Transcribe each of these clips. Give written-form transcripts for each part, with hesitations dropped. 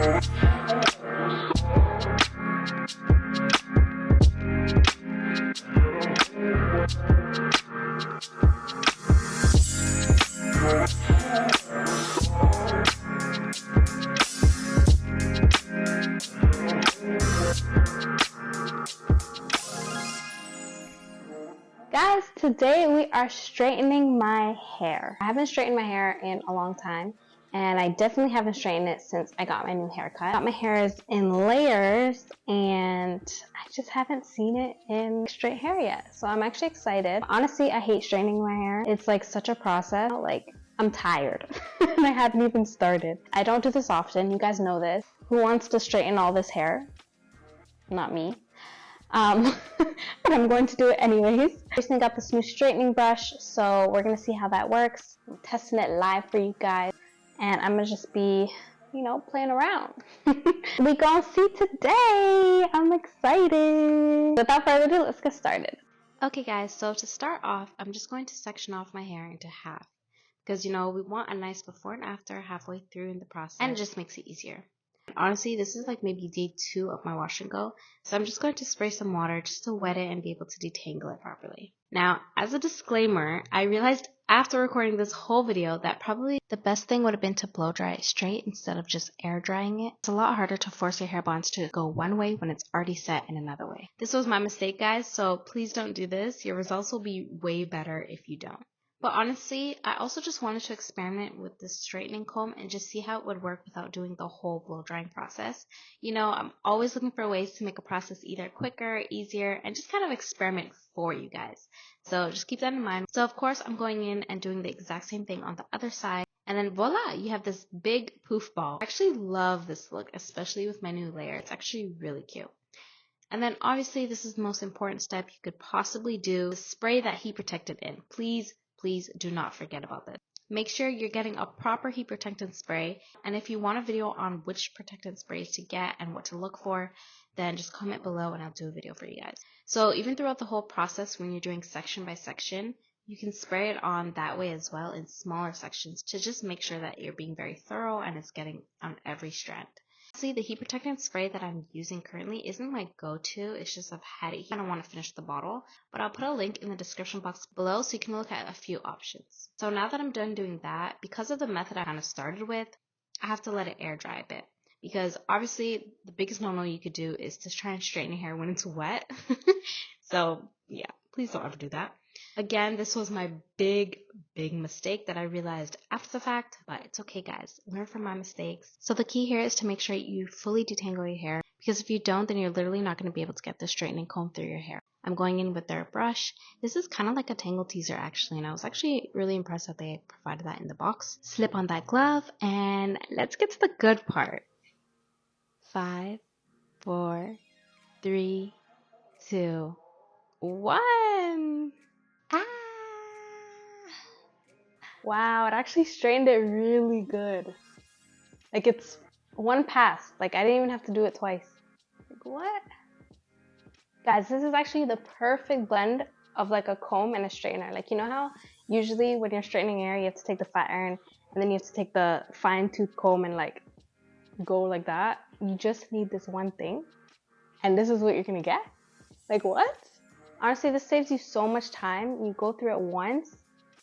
Guys, today we are straightening my hair. I haven't straightened my hair in a long time, and I definitely haven't straightened it since I got my new haircut. I got my hair in layers, and I just haven't seen it in straight hair yet. So I'm actually excited. Honestly, I hate straightening my hair. It's like such a process. Like, I'm tired and I haven't even started. I don't do this often. You guys know this. Who wants to straighten all this hair? Not me. But I'm going to do it anyways. I recently got this new straightening brush, so we're going to see how that works. I'm testing it live for you guys, and I'm going to just be, you know, playing around. We gonna see today. I'm excited. Without further ado, let's get started. Okay guys, so to start off, I'm just going to section off my hair into half. Because, you know, we want a nice before and after halfway through in the process, and it just makes it easier. Honestly, this is like maybe day 2 of my wash and go, so I'm just going to spray some water just to wet it and be able to detangle it properly. Now, as a disclaimer, I realized after recording this whole video that probably the best thing would have been to blow dry it straight instead of just air drying it. It's a lot harder to force your hair bonds to go one way when it's already set in another way. This was my mistake, guys, so please don't do this. Your results will be way better if you don't. But honestly, I also just wanted to experiment with this straightening comb and just see how it would work without doing the whole blow drying process. You know, I'm always looking for ways to make a process either quicker, easier, and just kind of experiment for you guys. So just keep that in mind. So of course, I'm going in and doing the exact same thing on the other side. And then voila, you have this big poof ball. I actually love this look, especially with my new layer. It's actually really cute. And then obviously, this is the most important step you could possibly do. Spray that heat protectant in. Please do not forget about this. Make sure you're getting a proper heat protectant spray, and if you want a video on which protectant sprays to get and what to look for, then just comment below and I'll do a video for you guys. So even throughout the whole process, when you're doing section by section, you can spray it on that way as well in smaller sections to just make sure that you're being very thorough and it's getting on every strand. See, the heat protectant spray that I'm using currently isn't my go-to. It's just I've had it here. I don't want to finish the bottle, but I'll put a link in the description box below so you can look at a few options. So now that I'm done doing that, because of the method I kind of started with, I have to let it air dry a bit. Because obviously, the biggest no-no you could do is to try and straighten your hair when it's wet. So yeah, please don't ever do that. Again, this was my big mistake that I realized after the fact, but it's okay guys, learn from my mistakes. So the key here is to make sure you fully detangle your hair, because if you don't, then you're literally not going to be able to get the straightening comb through your hair. I'm going in with their brush. This is kind of like a tangle teaser actually, and I was actually really impressed that they provided that in the box. Slip on that glove, and let's get to the good part. 5, 4, 3, 2, 1. Wow, it actually straightened it really good. Like, it's one pass. Like, I didn't even have to do it twice. Like, what? Guys, this is actually the perfect blend of like a comb and a straightener. Like, you know how usually when you're straightening your hair, you have to take the flat iron and then you have to take the fine tooth comb and like go like that. You just need this one thing, and this is what you're gonna get? Like, what? Honestly, this saves you so much time. You go through it once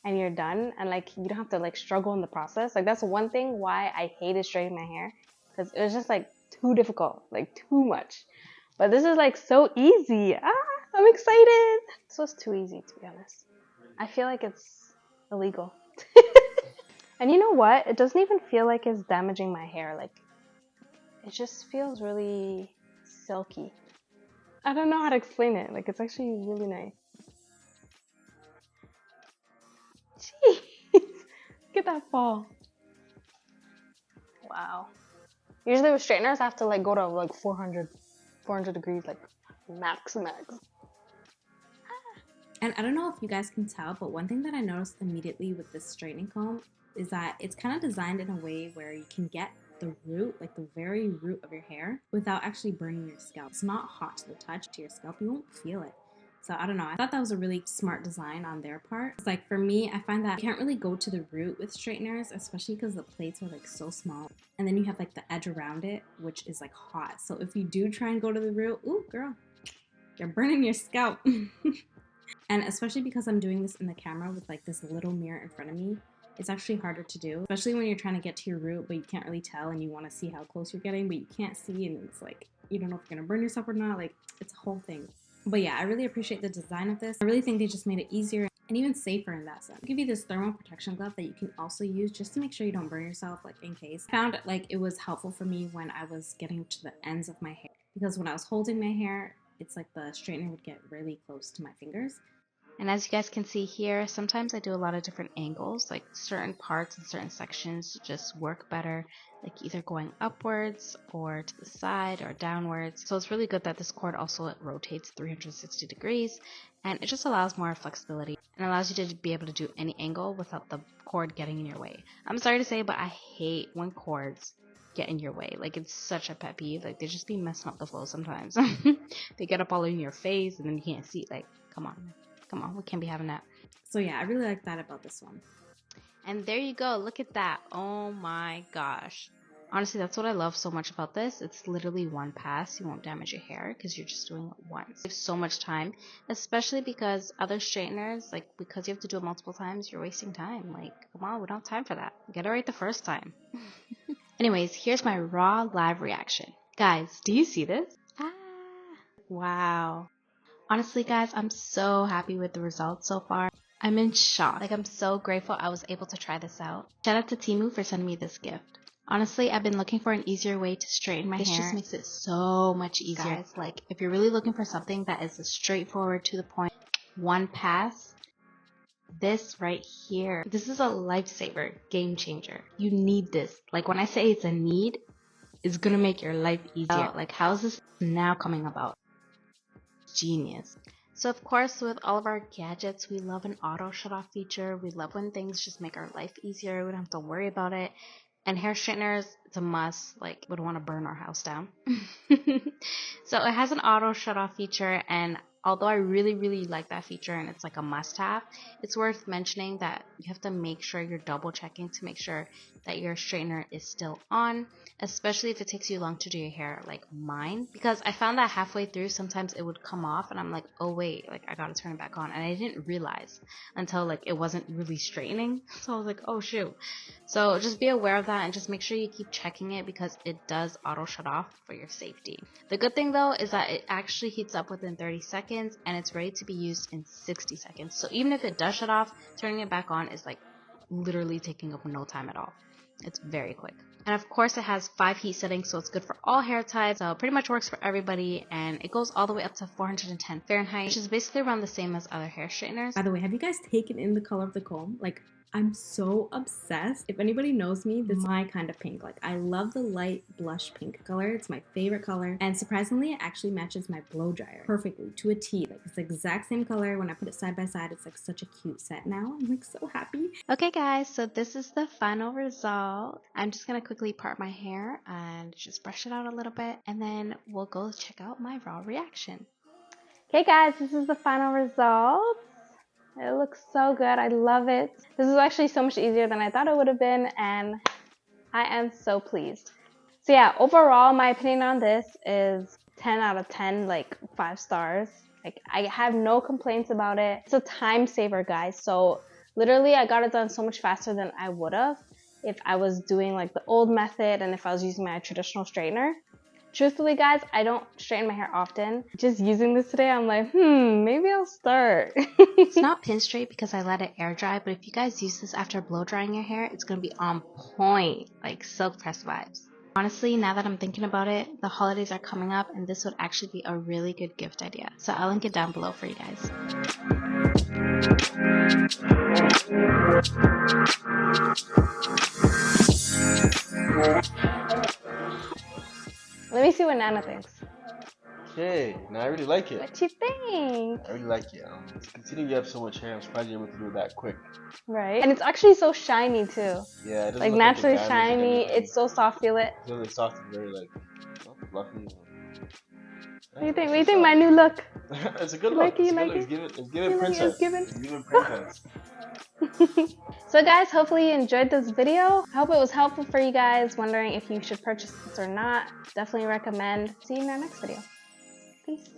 and you're done, and like you don't have to like struggle in the process. Like, that's one thing why I hated straightening my hair, because it was just like too difficult, like too much. But this is like so easy. I'm excited. This was too easy, to be honest. I feel like it's illegal. And you know what? It doesn't even feel like it's damaging my hair. Like, it just feels really silky. I don't know how to explain it. Like, it's actually really nice. Jeez. Look at that fall. Wow. Usually with straighteners, I have to like go to like 400 degrees, like max. And I don't know if you guys can tell, but one thing that I noticed immediately with this straightening comb is that it's kind of designed in a way where you can get the root, like the very root of your hair, without actually burning your scalp. It's not hot to the touch to your scalp. You won't feel it. So I don't know. I thought that was a really smart design on their part. It's like for me, I find that you can't really go to the root with straighteners, especially because the plates are like so small. And then you have like the edge around it, which is like hot. So if you do try and go to the root, ooh, girl, you're burning your scalp. And especially because I'm doing this in the camera with like this little mirror in front of me, it's actually harder to do, especially when you're trying to get to your root, but you can't really tell and you want to see how close you're getting, but you can't see, and it's like, you don't know if you're going to burn yourself or not. Like, it's a whole thing. But yeah, I really appreciate the design of this. I really think they just made it easier and even safer in that sense. I'll give you this thermal protection glove that you can also use just to make sure you don't burn yourself, like in case. I found like it was helpful for me when I was getting to the ends of my hair, because when I was holding my hair, it's like the straightener would get really close to my fingers. And as you guys can see here, sometimes I do a lot of different angles, like certain parts and certain sections just work better, like either going upwards or to the side or downwards. So it's really good that this cord also rotates 360 degrees, and it just allows more flexibility and allows you to be able to do any angle without the cord getting in your way. I'm sorry to say, but I hate when cords get in your way. Like, it's such a pet peeve. Like, they just be messing up the flow sometimes. They get up all in your face and then you can't see. Like, come on, we can't be having that. So yeah, I really like that about this one. And there you go, look at that. Oh my gosh. Honestly, that's what I love so much about this. It's literally one pass. You won't damage your hair because you're just doing it once. It saves so much time, especially because other straighteners, like, because you have to do it multiple times, you're wasting time. Like, come on, we don't have time for that. Get it right the first time. Anyways, here's my raw live reaction. Guys, do you see this? Wow. Honestly, guys, I'm so happy with the results so far. I'm in shock. Like, I'm so grateful I was able to try this out. Shout out to TYMO for sending me this gift. Honestly, I've been looking for an easier way to straighten my hair. This just makes it so much easier. Guys, like, if you're really looking for something that is straightforward, to the point, one pass, this right here, this is a lifesaver, game changer. You need this. Like, when I say it's a need, it's gonna make your life easier. Like, how's this now coming about? Genius. So of course, with all of our gadgets, we love an auto shut off feature. We love when things just make our life easier. We don't have to worry about it. And hair straighteners, it's a must. Like, we don't want to burn our house down. So it has an auto shut off feature, and although I really like that feature and it's like a must have, it's worth mentioning that you have to make sure you're double checking to make sure that your straightener is still on, especially if it takes you long to do your hair, like mine, because I found that halfway through sometimes it would come off and I'm like, oh wait, like I gotta turn it back on, and I didn't realize until like it wasn't really straightening. So I was like, oh shoot. So just be aware of that and just make sure you keep checking it, because it does auto shut off for your safety. The good thing though is that it actually heats up within 30 seconds and it's ready to be used in 60 seconds. So even if it does shut off, turning it back on is like literally taking up no time at all. It's very quick. And of course it has 5 heat settings, so it's good for all hair types. So it pretty much works for everybody, and it goes all the way up to 410 Fahrenheit, which is basically around the same as other hair straighteners. By the way, have you guys taken in the color of the comb? Like, I'm so obsessed. If anybody knows me, this is my kind of pink. Like, I love the light blush pink color. It's my favorite color. And surprisingly, it actually matches my blow dryer perfectly to a T. Like, it's the exact same color. When I put it side by side, it's like such a cute set now. I'm like so happy. Okay guys, so this is the final result. I'm just gonna quickly part my hair and just brush it out a little bit, and then we'll go check out my raw reaction. Okay guys, this is the final result. It looks so good. I love it. This is actually so much easier than I thought it would have been, and I am so pleased. So yeah, overall, my opinion on this is 10 out of 10, like 5 stars. Like, I have no complaints about it. It's a time saver, guys. So literally, I got it done so much faster than I would have if I was doing like the old method and if I was using my traditional straightener. Truthfully, guys, I don't straighten my hair often. Just using this today, I'm like, maybe I'll start. It's not pin straight because I let it air dry, but if you guys use this after blow drying your hair, it's gonna be on point, like silk press vibes. Honestly, now that I'm thinking about it, the holidays are coming up and this would actually be a really good gift idea. So I'll link it down below for you guys. Let me see what Nana thinks. Okay, now I really like it. What you think? I really like it. Considering you have so much hair, I'm surprised you're able to do it that quick. Right? And it's actually so shiny too. Yeah, it doesn't like look naturally like shiny. It's so soft, feel it. It's really soft and very like fluffy. What do you think? What do you think my new look? It's a good look. Like it, It's like good look. it? It's giving princess. It's giving. It's giving princess. So guys, hopefully you enjoyed this video. I hope it was helpful for you guys wondering if you should purchase this or not. Definitely recommend. See you in our next video. Peace.